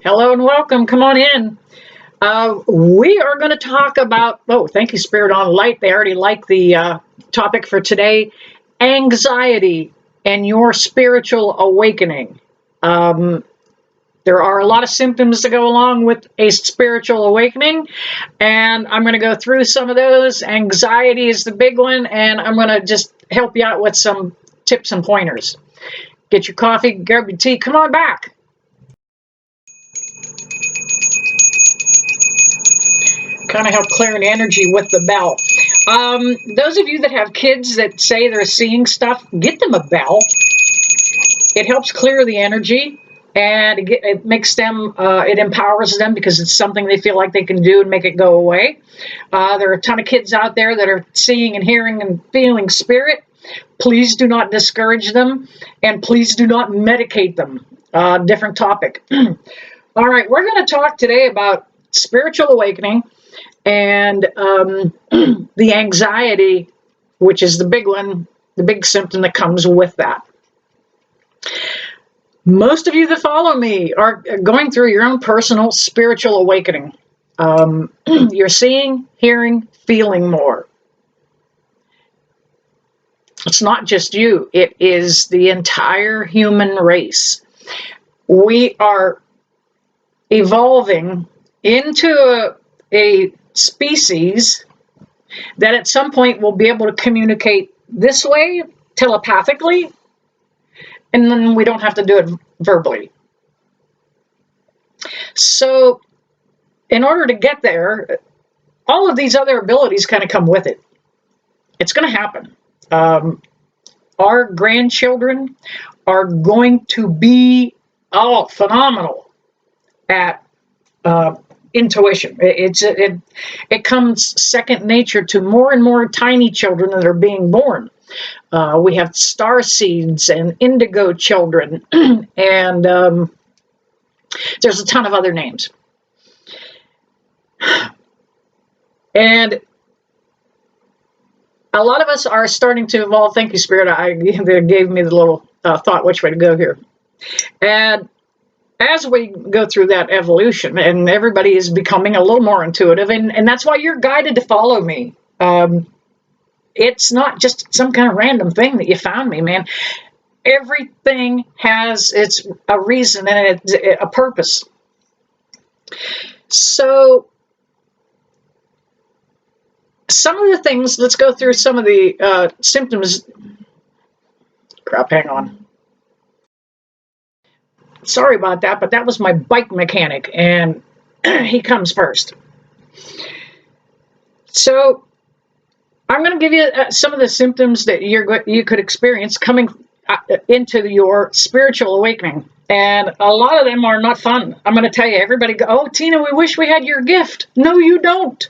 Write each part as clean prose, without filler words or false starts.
Hello and welcome. Come on in. We are going to talk about, oh, thank you, Spirit on Light. They already like the topic for today, anxiety and your spiritual awakening. Um, there are a lot of symptoms that go along with a spiritual awakening, and I'm going to go through some of those. Anxiety is the big one, and I'm going to just help you out with some tips and pointers. Get your coffee, grab your tea, come on back. Kind of help clear the energy with the bell. Those of you that have kids that say they're seeing stuff, get them a bell. It helps clear the energy, and it makes them, it empowers them because it's something they feel like they can do and make it go away. There are a ton of kids out there that are seeing and hearing and feeling spirit. Please do not discourage them, and please do not medicate them. Different topic. All right, we're going to talk today about spiritual awakening and the anxiety, which is the big one, the big symptom that comes with that. Most of you that follow me are going through your own personal spiritual awakening. You're seeing, hearing, feeling more. It's not just you, it is the entire human race. We are evolving into a species that at some point will be able to communicate this way telepathically, and then we don't have to do it verbally. So in order to get there, all of these other abilities kind of come with it. It's going to happen. Our grandchildren are going to be phenomenal at intuition. It comes second nature to more and more tiny children that are being born. We have star seeds and indigo children, and there's a ton of other names. And a lot of us are starting to evolve. Thank you, Spirit. They gave me the little thought which way to go here. And as we go through that evolution, and everybody is becoming a little more intuitive, and that's why you're guided to follow me. It's not just some kind of random thing that you found me, man. Everything has a reason and a purpose. So some of the things, let's go through some of the symptoms. Crap, hang on. Sorry about that, but that was my bike mechanic, and he comes first. So I'm going to give you some of the symptoms that you could experience coming into your spiritual awakening. And a lot of them are not fun. I'm going to tell you, everybody go, oh, Tina, we wish we had your gift. No, you don't.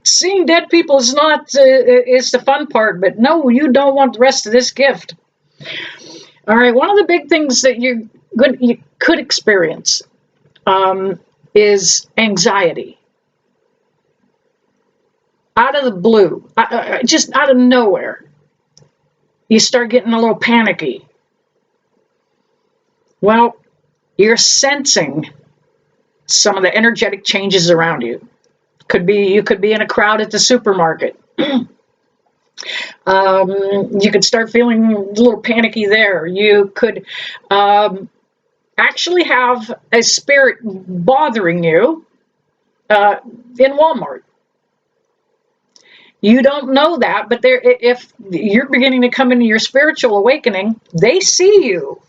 Seeing dead people is not is the fun part, but no, you don't want the rest of this gift. All right, one of the big things that you could experience is anxiety. Out of the blue, just out of nowhere, you start getting a little panicky. Well, you're sensing some of the energetic changes around you. You could be in a crowd at the supermarket. You could start feeling a little panicky there. You could actually have a spirit bothering you in Walmart. You don't know that, but if you're beginning to come into your spiritual awakening, they see you.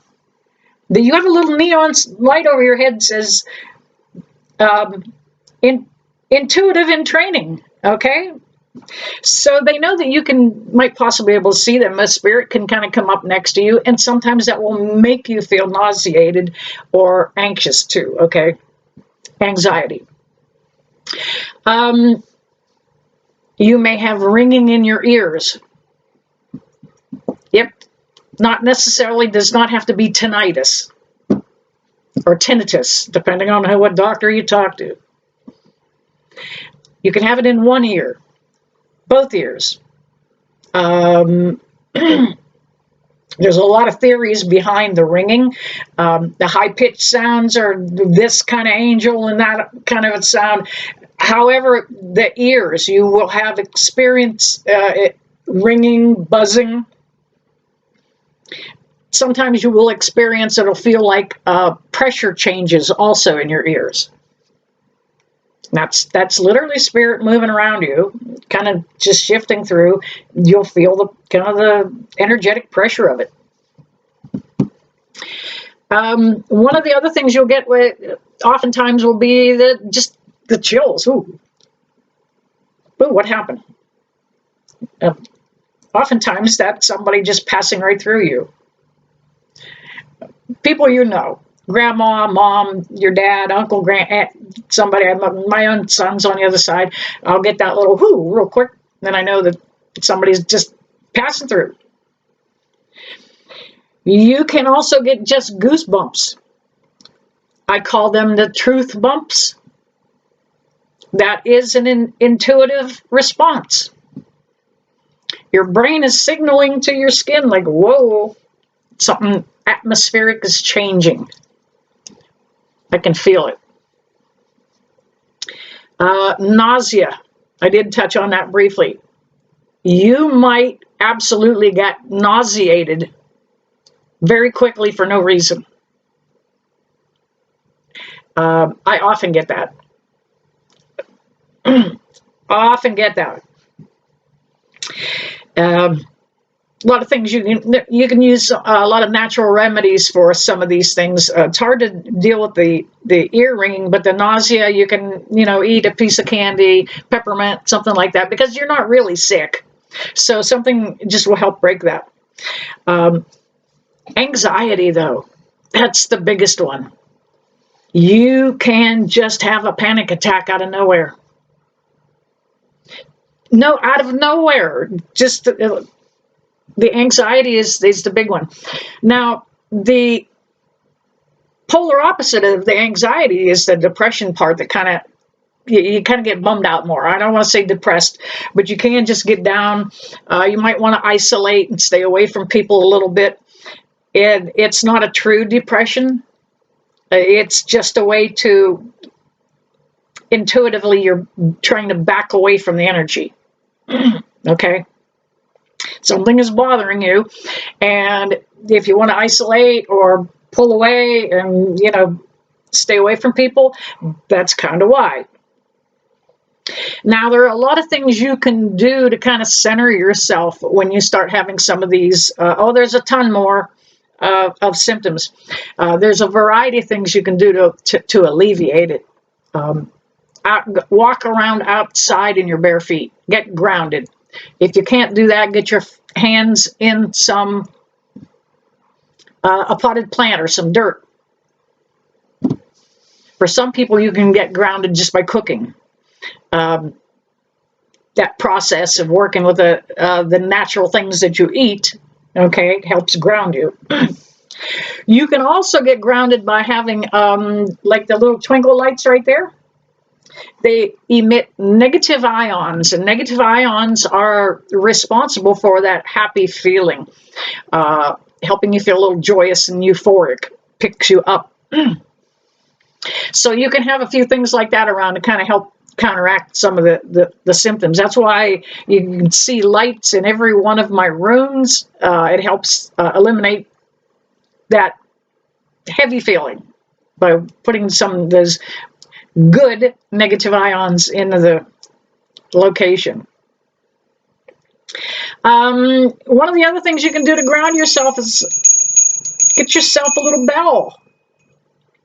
You have a little neon light over your head that says intuitive in training, okay? So they know that you might possibly be able to see them. A spirit can kind of come up next to you, and sometimes that will make you feel nauseated or anxious too, okay? Anxiety. You may have ringing in your ears. Yep, does not have to be tinnitus or tinnitus, depending on what doctor you talk to. You can have it in one ear, both ears. There's a lot of theories behind the ringing. The high-pitched sounds are this kind of angel and that kind of a sound. However, the ears, you will have experience ringing, buzzing. Sometimes you will experience it'll feel like pressure changes also in your ears. That's literally spirit moving around you, kind of just shifting through. You'll feel the kind of the energetic pressure of it. One of the other things you'll get oftentimes will be just the chills. Ooh, what happened? Oftentimes that's somebody just passing right through you. People you know. Grandma, mom, your dad, uncle, aunt, somebody. My own son's on the other side. I'll get that little whoo real quick. Then I know that somebody's just passing through. You can also get just goosebumps. I call them the truth bumps. That is an intuitive response. Your brain is signaling to your skin like, whoa, something atmospheric is changing. I can feel it. Nausea. I did touch on that briefly. You might absolutely get nauseated very quickly for no reason. I often get that. Often get that. A lot of things you can use a lot of natural remedies for some of these things. It's hard to deal with the ear ringing, but the nausea, you can eat a piece of candy, peppermint, something like that, because you're not really sick. So something just will help break that. Anxiety, though, that's the biggest one. You can just have a panic attack out of nowhere. No, out of nowhere. Just the anxiety is the big one. Now, the polar opposite of the anxiety is the depression part that kind of, you kind of get bummed out more. I don't want to say depressed, but you can just get down. You might want to isolate and stay away from people a little bit. And it's not a true depression. It's just a way to, intuitively, you're trying to back away from the energy. Okay? Something is bothering you, and if you want to isolate or pull away and stay away from people, that's kind of why. Now, there are a lot of things you can do to kind of center yourself when you start having some of these. There's a ton more of symptoms. There's a variety of things you can do to alleviate it. Walk around outside in your bare feet. Get grounded. If you can't do that, get your hands in a potted plant or some dirt. For some people, you can get grounded just by cooking. That process of working with the natural things that you eat, okay, helps ground you. You can also get grounded by having, like the little twinkle lights right there. They emit negative ions, and negative ions are responsible for that happy feeling, helping you feel a little joyous and euphoric, picks you up. So you can have a few things like that around to kind of help counteract some of the symptoms. That's why you can see lights in every one of my rooms. It helps eliminate that heavy feeling by putting some of those good negative ions into the location. One of the other things you can do to ground yourself is get yourself a little bell.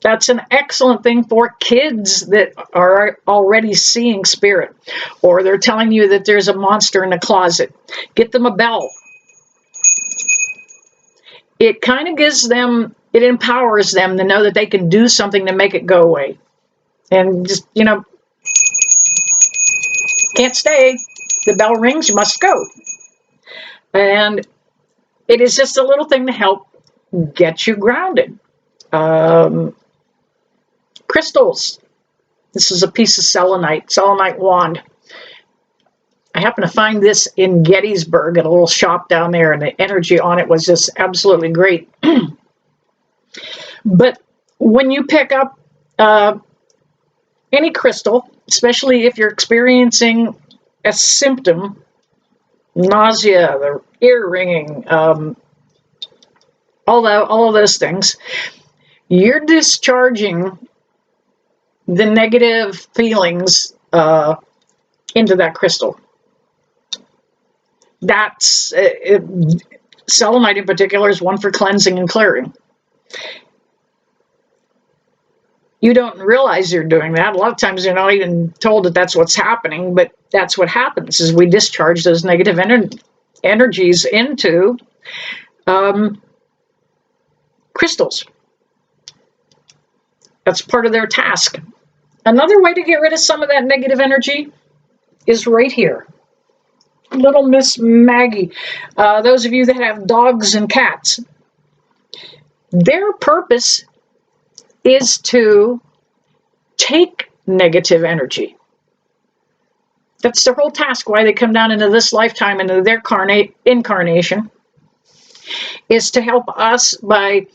That's an excellent thing for kids that are already seeing spirit, or they're telling you that there's a monster in the closet. Get them a bell. It kind of gives them, it empowers them to know that they can do something to make it go away. And just, can't stay. The bell rings, you must go. And it is just a little thing to help get you grounded. Crystals. This is a piece of selenite wand. I happened to find this in Gettysburg at a little shop down there, and the energy on it was just absolutely great. But when you pick up any crystal, especially if you're experiencing a symptom, nausea, the ear ringing, all of those things, you're discharging the negative feelings into that crystal. That's selenite in particular is one for cleansing and clearing. You don't realize you're doing that. A lot of times you're not even told that that's what's happening, but that's what happens is we discharge those negative energies into crystals. That's part of their task. Another way to get rid of some of that negative energy is right here. Little Miss Maggie. Those of you that have dogs and cats, their purpose is to take negative energy. That's their whole task, why they come down into this lifetime, into their incarnation, is to help us by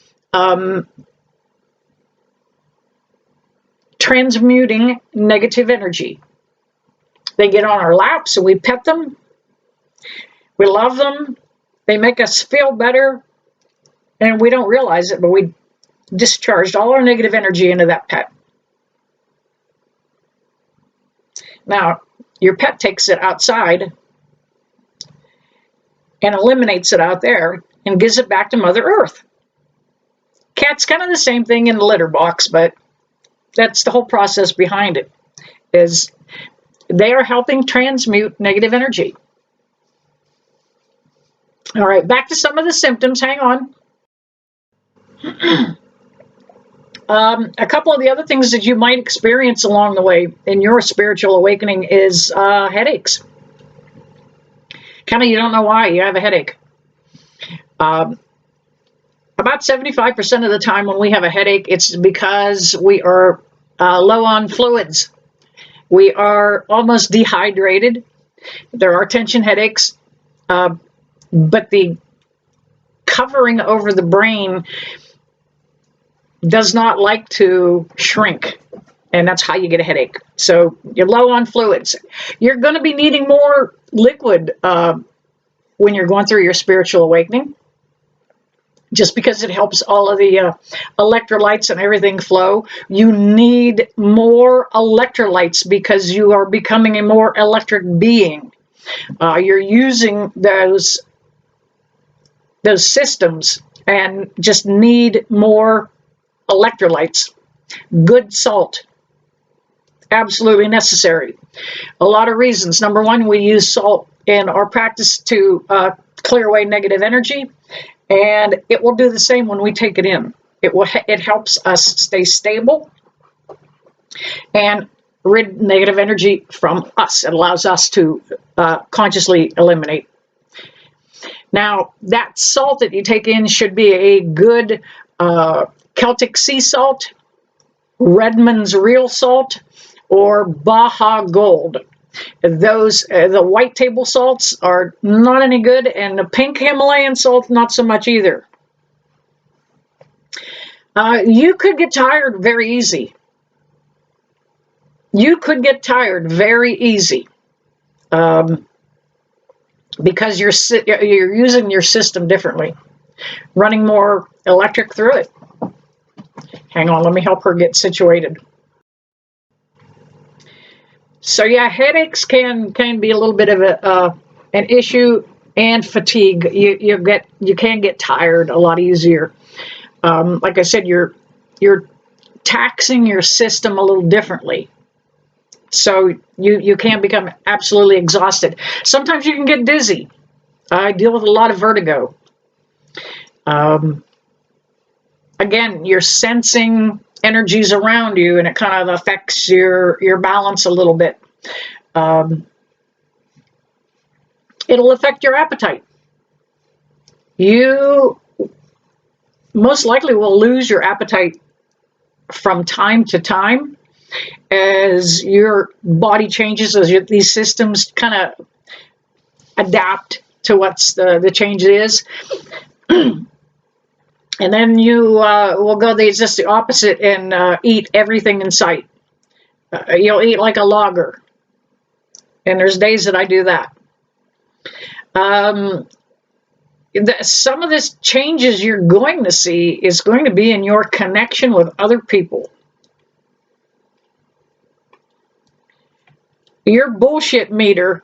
transmuting negative energy. They get on our laps and we pet them. We love them. They make us feel better. And we don't realize it, but we discharged all our negative energy into that pet. Now, your pet takes it outside and eliminates it out there and gives it back to Mother Earth. Cat's kind of the same thing in the litter box, but that's the whole process behind it, is they are helping transmute negative energy. All right, back to some of the symptoms. Hang on. A couple of the other things that you might experience along the way in your spiritual awakening is headaches. Kind of, you don't know why you have a headache. About 75% of the time when we have a headache, it's because we are low on fluids. We are almost dehydrated. There are tension headaches, but the covering over the brain does not like to shrink, and that's how you get a headache. So you're low on fluids. You're going to be needing more liquid when you're going through your spiritual awakening, just because it helps all of the electrolytes and everything flow. You need more electrolytes because you are becoming a more electric being. You're using those systems and just need more electrolytes. Good salt, absolutely necessary. A lot of reasons. Number one, we use salt in our practice to clear away negative energy, and it will do the same when we take it in. It helps us stay stable and rid negative energy from us. It allows us to consciously eliminate. Now, that salt that you take in should be a good Celtic sea salt, Redmond's real salt, or Baja Gold. Those, the white table salts are not any good, and the pink Himalayan salt, not so much either. You could get tired very easy. You could get tired very easy because you're using your system differently, running more electric through it. Hang on, let me help her get situated. So yeah, headaches can be a little bit of an issue, and fatigue. You can get tired a lot easier. Like I said, you're taxing your system a little differently, so you can become absolutely exhausted. Sometimes you can get dizzy. I deal with a lot of vertigo. Again, you're sensing energies around you, and it kind of affects your balance a little bit. It'll affect your appetite. You most likely will lose your appetite from time to time as your body changes, as these systems kind of adapt to what's the change is. And then you will go just the opposite and eat everything in sight. You'll eat like a logger. And there's days that I do that. Some of this changes you're going to see is going to be in your connection with other people. Your bullshit meter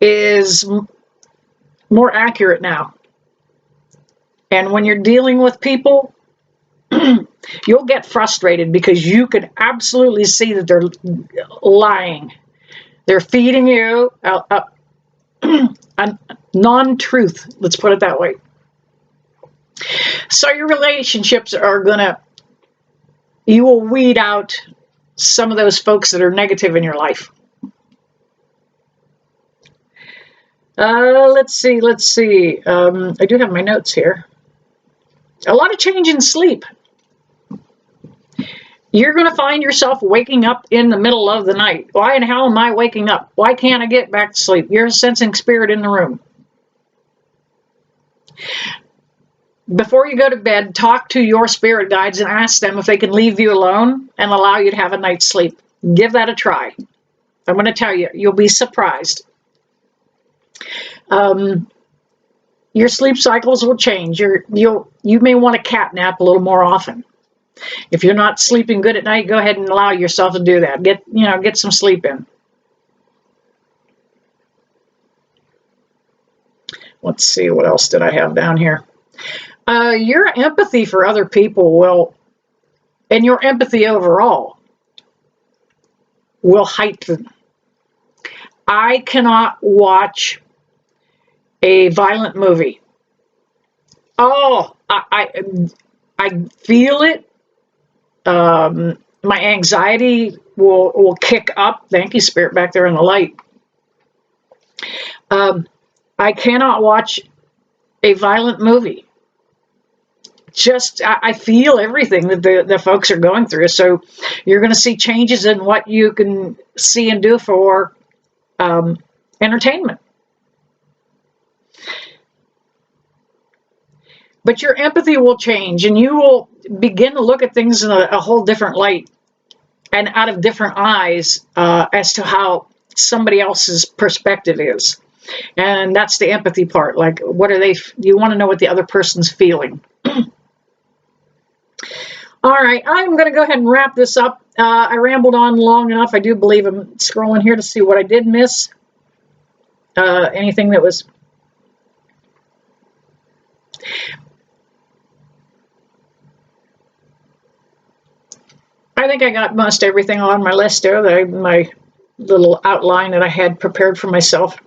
is more accurate now. And when you're dealing with people, you'll get frustrated because you can absolutely see that they're lying. They're feeding you a non-truth, let's put it that way. So your relationships are you will weed out some of those folks that are negative in your life. Let's see. I do have my notes here. A lot of change in sleep. You're going to find yourself waking up in the middle of the night. Why in hell am I waking up? Why can't I get back to sleep? You're sensing spirit in the room. Before you go to bed, talk to your spirit guides and ask them if they can leave you alone and allow you to have a night's sleep. Give that a try. I'm going to tell you, you'll be surprised. Your sleep cycles will change. You may want a cat nap a little more often. If you're not sleeping good at night, go ahead and allow yourself to do that. Get some sleep in. Let's see, what else did I have down here? Your empathy for other people and your empathy overall will heighten. I cannot watch a violent movie. Oh, I feel it. My anxiety will kick up. Thank you, Spirit, back there in the light. I cannot watch a violent movie. I feel everything that the folks are going through. So you're going to see changes in what you can see and do for entertainment. But your empathy will change, and you will begin to look at things in a whole different light and out of different eyes as to how somebody else's perspective is. And that's the empathy part. Like, you want to know what the other person's feeling. All right, I'm going to go ahead and wrap this up. I rambled on long enough. I do believe I'm scrolling here to see what I did miss. Anything that was... I think I got most everything on my list there, my little outline that I had prepared for myself.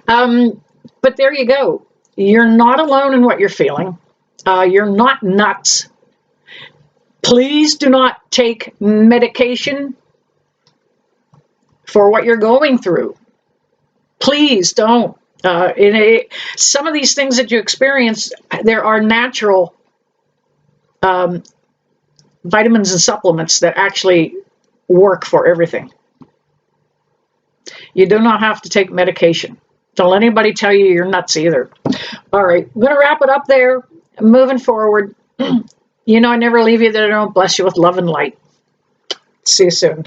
But there you go. You're not alone in what you're feeling. You're not nuts. Please do not take medication for what you're going through. Please don't. Some of these things that you experience, there are natural vitamins and supplements that actually work for everything. You do not have to take medication. Don't let anybody tell you you're nuts either. All right, I'm going to wrap it up there. Moving forward, I never leave you there. I don't bless you with love and light. See you soon.